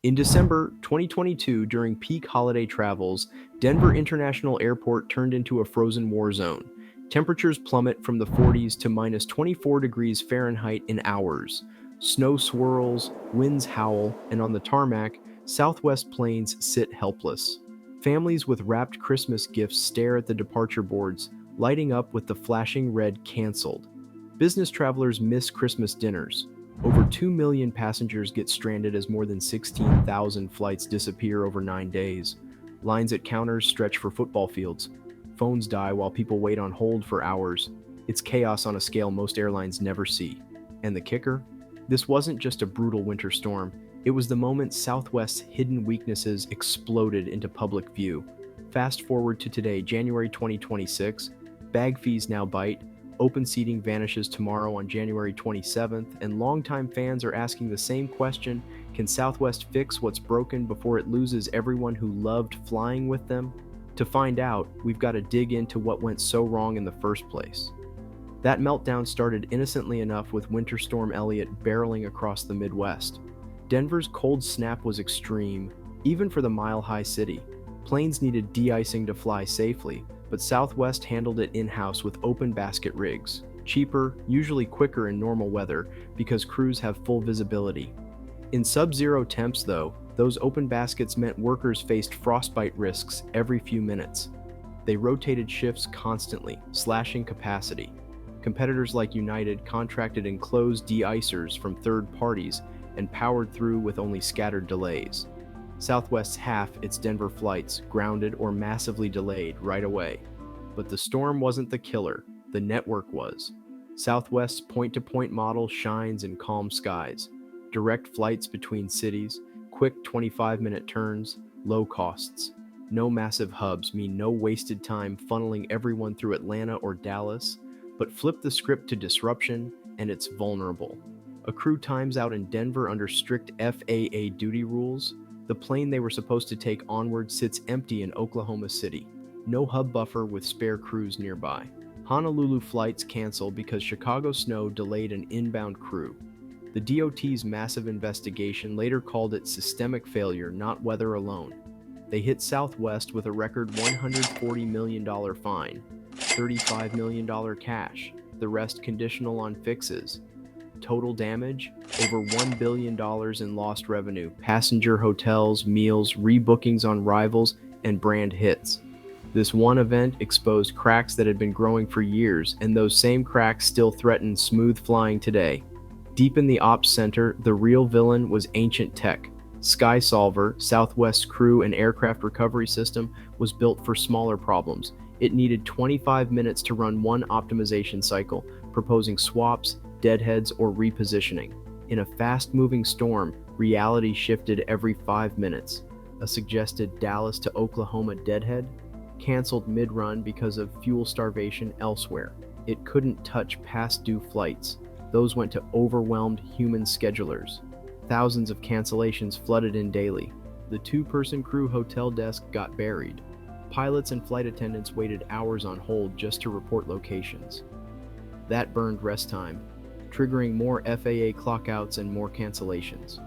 In December 2022, during peak holiday travels, Denver International Airport turned into a frozen war zone. Temperatures plummet from the 40s to minus 24 degrees Fahrenheit in hours. Snow swirls, winds howl, and on the tarmac, Southwest planes sit helpless. Families with wrapped Christmas gifts stare at the departure boards, lighting up with the flashing red "canceled." Business travelers miss Christmas dinners. Over 2 million passengers get stranded as more than 16,000 flights disappear over 9 days. Lines at counters stretch for football fields. Phones die while people wait on hold for hours. It's chaos on a scale most airlines never see. And the kicker? This wasn't just a brutal winter storm, it was the moment Southwest's hidden weaknesses exploded into public view. Fast forward to today, January 2026, bag fees now bite, open seating vanishes tomorrow on January 27th, and longtime fans are asking the same question: can Southwest fix what's broken before it loses everyone who loved flying with them? To find out, we've got to dig into what went so wrong in the first place. That meltdown started innocently enough with Winter Storm Elliott barreling across the Midwest. Denver's cold snap was extreme, even for the mile-high city. Planes needed de-icing to fly safely, but Southwest handled it in-house with open basket rigs. Cheaper, usually quicker in normal weather, because crews have full visibility. In sub-zero temps, though, those open baskets meant workers faced frostbite risks every few minutes. They rotated shifts constantly, slashing capacity. Competitors like United contracted enclosed de-icers from third parties and powered through with only scattered delays. Southwest's half its Denver flights grounded or massively delayed right away. But the storm wasn't the killer, the network was. Southwest's point-to-point model shines in calm skies. Direct flights between cities, quick 25-minute turns, low costs. No massive hubs mean no wasted time funneling everyone through Atlanta or Dallas, but flip the script to disruption, and it's vulnerable. A crew times out in Denver under strict FAA duty rules. The plane they were supposed to take onward sits empty in Oklahoma City. No hub buffer with spare crews nearby. Honolulu flights cancel because Chicago snow delayed an inbound crew. The DOT's massive investigation later called it systemic failure, not weather alone. They hit Southwest with a record $140 million fine, $35 million cash, the rest conditional on fixes. Total damage? Over $1 billion in lost revenue, passenger hotels, meals, rebookings on rivals, and brand hits. This one event exposed cracks that had been growing for years, and those same cracks still threaten smooth flying today. Deep in the ops center, the real villain was ancient tech. SkySolver, Southwest's crew and aircraft recovery system, was built for smaller problems. It needed 25 minutes to run one optimization cycle, proposing swaps, deadheads, or repositioning. In a fast-moving storm, reality shifted every 5 minutes. A suggested Dallas to Oklahoma deadhead? Canceled mid-run because of fuel starvation elsewhere. It couldn't touch past due flights. Those went to overwhelmed human schedulers. Thousands of cancellations flooded in daily. The two-person crew hotel desk got buried. Pilots and flight attendants waited hours on hold just to report locations. That burned rest time, triggering more FAA clockouts and more cancellations.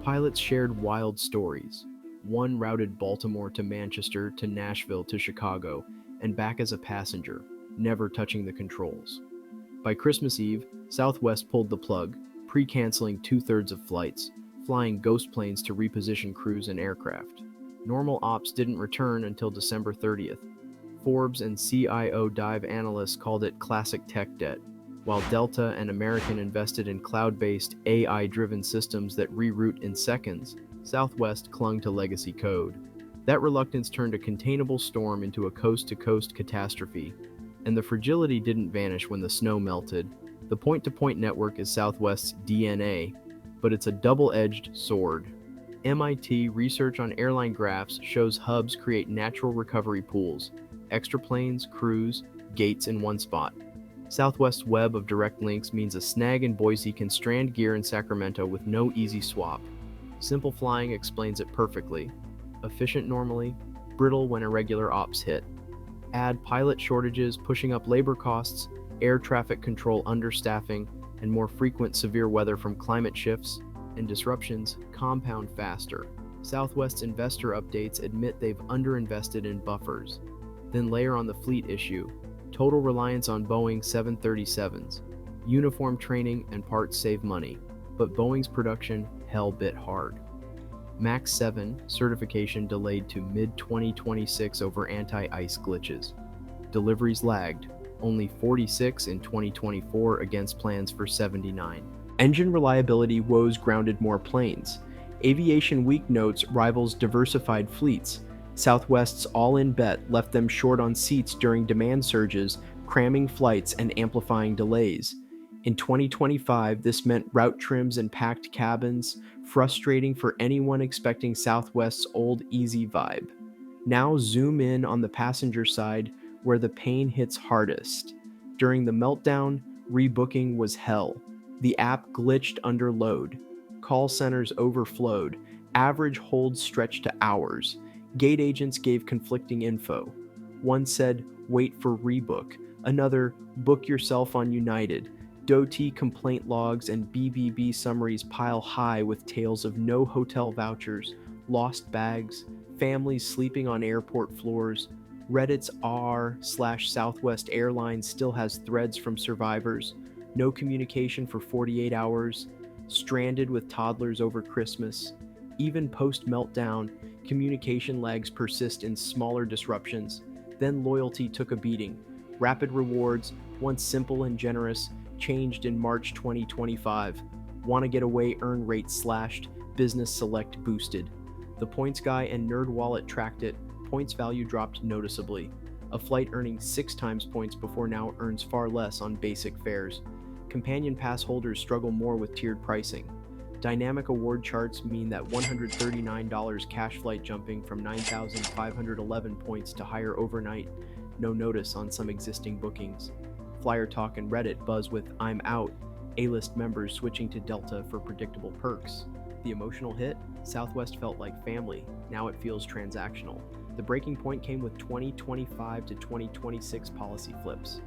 Pilots shared wild stories. One routed Baltimore to Manchester to Nashville to Chicago and back as a passenger, never touching the controls. By Christmas Eve, Southwest pulled the plug, pre-canceling 2/3 of flights, flying ghost planes to reposition crews and aircraft. Normal ops didn't return until December 30th. Forbes and CIO dive analysts called it classic tech debt, while Delta and American invested in cloud-based, AI-driven systems that reroute in seconds. Southwest clung to legacy code. That reluctance turned a containable storm into a coast-to-coast catastrophe, and the fragility didn't vanish when the snow melted. The point-to-point network is Southwest's DNA, but it's a double-edged sword. MIT research on airline graphs shows hubs create natural recovery pools, extra planes, crews, gates in one spot. Southwest's web of direct links means a snag in Boise can strand gear in Sacramento with no easy swap. Simple flying explains it perfectly. Efficient normally, brittle when irregular ops hit. Add pilot shortages pushing up labor costs, air traffic control understaffing, and more frequent severe weather from climate shifts, and disruptions compound faster. Southwest's investor updates admit they've underinvested in buffers. Then layer on the fleet issue, total reliance on Boeing 737s. Uniform training and parts save money, but Boeing's production hell bit hard. MAX 7 certification delayed to mid-2026 over anti-ice glitches. Deliveries lagged, only 46 in 2024 against plans for 79. Engine reliability woes grounded more planes. Aviation Week notes rivals diversified fleets. Southwest's all-in bet left them short on seats during demand surges, cramming flights and amplifying delays. In 2025, this meant route trims and packed cabins, frustrating for anyone expecting Southwest's old easy vibe. Now zoom in on the passenger side, where the pain hits hardest. During the meltdown, rebooking was hell. The app glitched under load. Call centers overflowed. Average holds stretched to hours. Gate agents gave conflicting info. One said, wait for rebook. Another, book yourself on United. DOT complaint logs and BBB summaries pile high with tales of no hotel vouchers, lost bags, families sleeping on airport floors. Reddit's r/Southwest Airlines still has threads from survivors. No communication for 48 hours. Stranded with toddlers over Christmas. Even post-meltdown, communication lags persist in smaller disruptions. Then loyalty took a beating. Rapid rewards, once simple and generous, changed in March 2025. Wanna get away earn rate slashed, business select boosted. The Points Guy and NerdWallet tracked it. Points value dropped noticeably. A flight earning 6 times points before now earns far less on basic fares. Companion pass holders struggle more with tiered pricing. Dynamic award charts mean that $139 cash flight jumping from 9,511 points to higher overnight. No notice on some existing bookings. Flyer Talk and Reddit buzz with "I'm out," A-list members switching to Delta for predictable perks. The emotional hit? Southwest felt like family. Now it feels transactional. The breaking point came with 2025 to 2026 policy flips.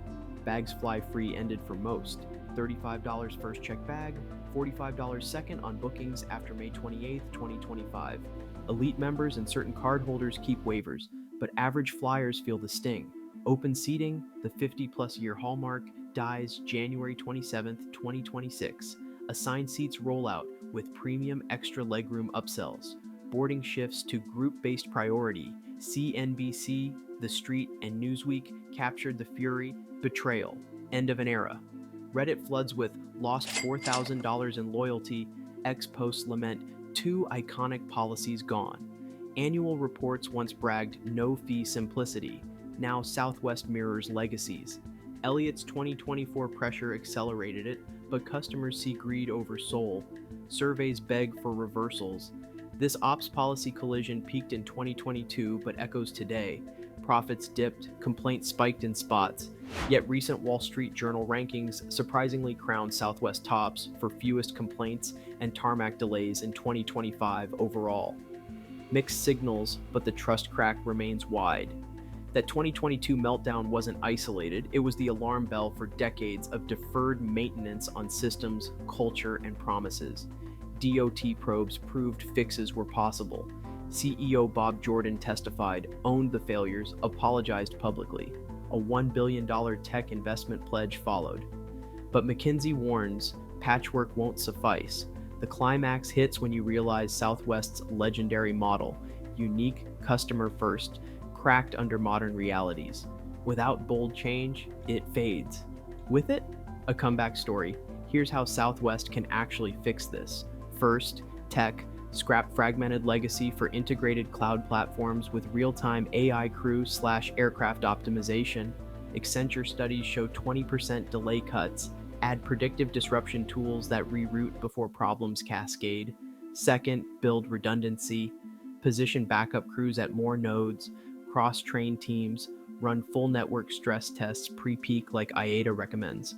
Bags fly free ended for most. $35 first check bag, $45 second on bookings after May 28, 2025. Elite members and certain cardholders keep waivers, but average flyers feel the sting. Open seating, the 50-plus year hallmark, dies January 27, 2026. Assigned seats roll out with premium extra legroom upsells. Boarding shifts to group-based priority. CNBC, The Street, and Newsweek captured the fury. Betrayal. End of an era. Reddit floods with lost $4,000 in loyalty. Ex-post lament 2 iconic policies gone. Annual reports once bragged no-fee simplicity. Now Southwest mirrors legacies. Elliott's 2024 pressure accelerated it, but customers see greed over soul. Surveys beg for reversals. This ops policy collision peaked in 2022 but echoes today. Profits dipped, complaints spiked in spots. Yet recent Wall Street Journal rankings surprisingly crowned Southwest tops for fewest complaints and tarmac delays in 2025 overall. Mixed signals, but the trust crack remains wide. That 2022 meltdown wasn't isolated, it was the alarm bell for decades of deferred maintenance on systems, culture, and promises. DOT probes proved fixes were possible. CEO Bob Jordan testified, owned the failures, apologized publicly. A $1 billion tech investment pledge followed. But McKinsey warns, patchwork won't suffice. The climax hits when you realize Southwest's legendary model, unique, customer first, cracked under modern realities. Without bold change, it fades. With it, a comeback story. Here's how Southwest can actually fix this. First, tech. Scrap fragmented legacy for integrated cloud platforms with real-time AI crew/aircraft optimization. Accenture studies show 20% delay cuts. Add predictive disruption tools that reroute before problems cascade. Second, build redundancy. Position backup crews at more nodes. Cross-train teams. Run full network stress tests pre-peak like IATA recommends.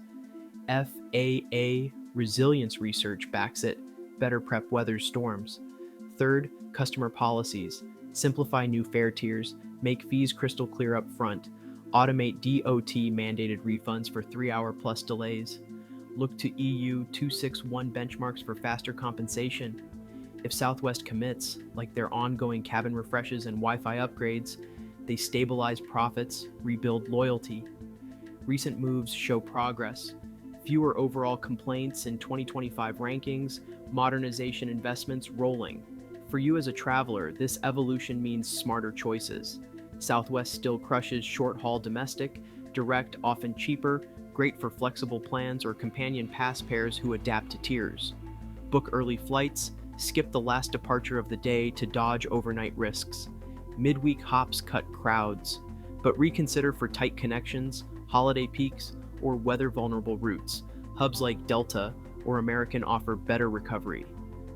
FAA resilience research backs it. Better prep weather storms. Third, customer policies. Simplify new fare tiers. Make fees crystal clear up front. Automate DOT mandated refunds for 3-hour plus delays. Look to EU 261 benchmarks for faster compensation. If Southwest commits, like their ongoing cabin refreshes and Wi Fi upgrades, they stabilize profits, rebuild loyalty. Recent moves show progress. Fewer overall complaints in 2025 rankings, modernization investments rolling. For you as a traveler, this evolution means smarter choices. Southwest still crushes short haul domestic, direct, often cheaper, great for flexible plans or companion pass pairs who adapt to tiers. Book early flights, skip the last departure of the day to dodge overnight risks. Midweek hops cut crowds, but reconsider for tight connections, holiday peaks, or weather vulnerable routes. Hubs like Delta or American offer better recovery.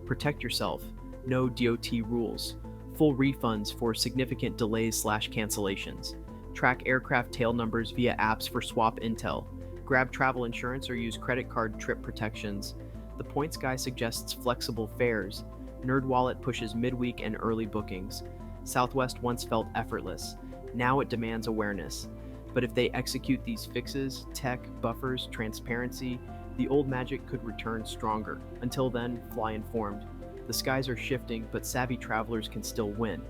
Protect yourself. No DOT rules. Full refunds for significant delays/cancellations. Track aircraft tail numbers via apps for swap intel. Grab travel insurance or use credit card trip protections. The Points Guy suggests flexible fares. NerdWallet pushes midweek and early bookings. Southwest once felt effortless. Now it demands awareness. But if they execute these fixes, tech, buffers, transparency, the old magic could return stronger. Until then, fly informed. The skies are shifting, but savvy travelers can still win.